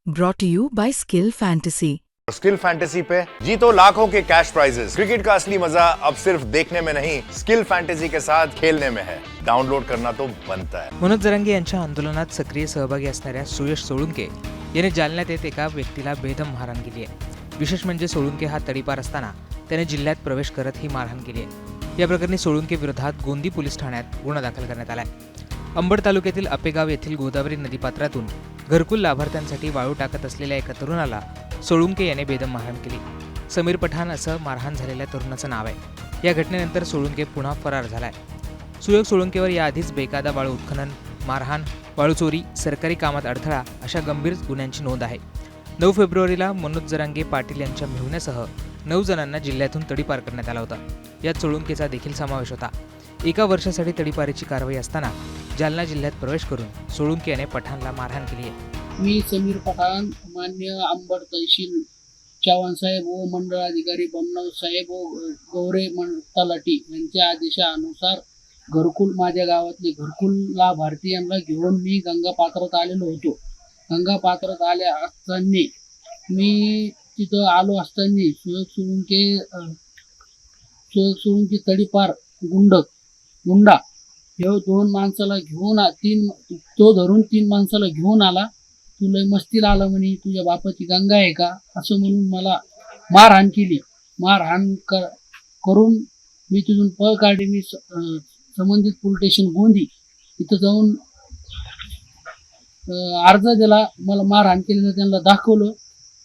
Brought to you by Skill Fantasy. Skill Fantasy पे जीतो लाखों के कैश प्राइजेस। क्रिकेट का असली मजा अब सिर्फ देखने में नहीं, स्किल फैंटेसी के साथ खेलने में है। डाउनलोड करना तो बनता है। मनोज जरांगे यांच्या आंदोलनात सक्रिय सहभागी असणाऱ्या सुयश सोळुंके याने जालन्यात येत एका व्यक्तीला बेदम मारहाण केली आहे। विशेष म्हणजे सोळुंके हा तडीपार असताना त्याने जिल्ह्यात प्रवेश करत ही मारहाण केली आहे। या प्रकरणी सोळुंके विरोधात गोंदी पोलीस ठाण्यात गुन्हा दाखल करण्यात आला आहे। अंबड तालुक्यातील अपेगाव येथील गोदावरी नदीपात्रातून घरकुल लाभार्थ्यांसाठी वाळू टाकत असलेल्या एका तरुणाला सोळुंके याने बेदम मारहाण केली। समीर पठाण असं मारहाण झालेल्या तरुणाचं नाव आहे। या घटनेनंतर सोळुंके पुन्हा फरार झालाय। सुयोग सोळुंकेवर याआधीच बेकायदा वाळू उत्खनन, मारहाण, वाळू चोरी, सरकारी कामात अडथळा अशा गंभीर गुन्ह्यांची नोंद आहे। 9 फेब्रुवारीला मनोज जरांगे पाटील यांच्या मेहुण्यासह 9 जणांना जिल्ह्यातून तडीपार करण्यात आला होता। यात सोळुंकेचा देखील समावेश होता। एका वर्षासाठी तडीपारीची कारवाई असताना जालना जिल्ह्यात प्रवेश करून सोळुंके याने पठाणला मारहाण केली आहे। मी समीर पठाण, मान्य अंबड तहसील चव्हाण साहेब व मंडळ अधिकारी बमनाव साहेब व गौरे तलाठी यांच्या आदेशानुसार घरकुल माझ्या गावातले घरकुल लाभार्थी घेऊन मी गंगा पात्रात आलेलो होतो। गंगा पात्रात आल्या असताना मी तिथं आलो असताना सुयोग तडीपार गुंडा हे 2 माणसाला घेऊन तो धरून 3 माणसाला घेऊन आला। तुला मस्तीला आलं म्हणे, तुझ्या बापाची गंगा आहे का असं म्हणून मला मारहाण केली। मारहाण करून मी तिथून पळ काढली। मी संबंधित पोलीस स्टेशन गोंदी इथं जाऊन अर्ज दिला। मला मारहाण केलेलं त्यांना दाखवलं।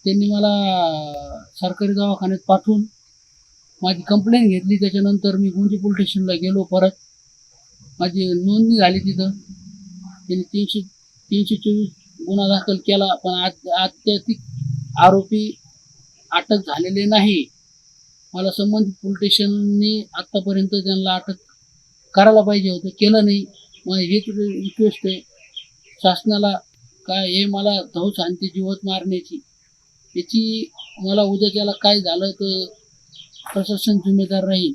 त्यांनी मला सरकारी दवाखान्यात पाठवून माझी कंप्लेंट घेतली। त्याच्यानंतर मी गोंदी पोलीस स्टेशनला गेलो। परत माझी नोंदणी झाली तिथं। त्यांनी 324 गुन्हा दाखल केला, पण अत्याधिक आरोपी अटक झालेले नाही। मला संबंधित पोलीस स्टेशनने आत्तापर्यंत त्यांना अटक करायला पाहिजे होतं, केलं नाही। मग हेच रिक्वेस्ट आहे शासनाला, काय हे मला धौस आणते जीवत मारण्याची, याची मला उद्याच्याला काय झालं तर प्रशासन जिम्मेदार राहील।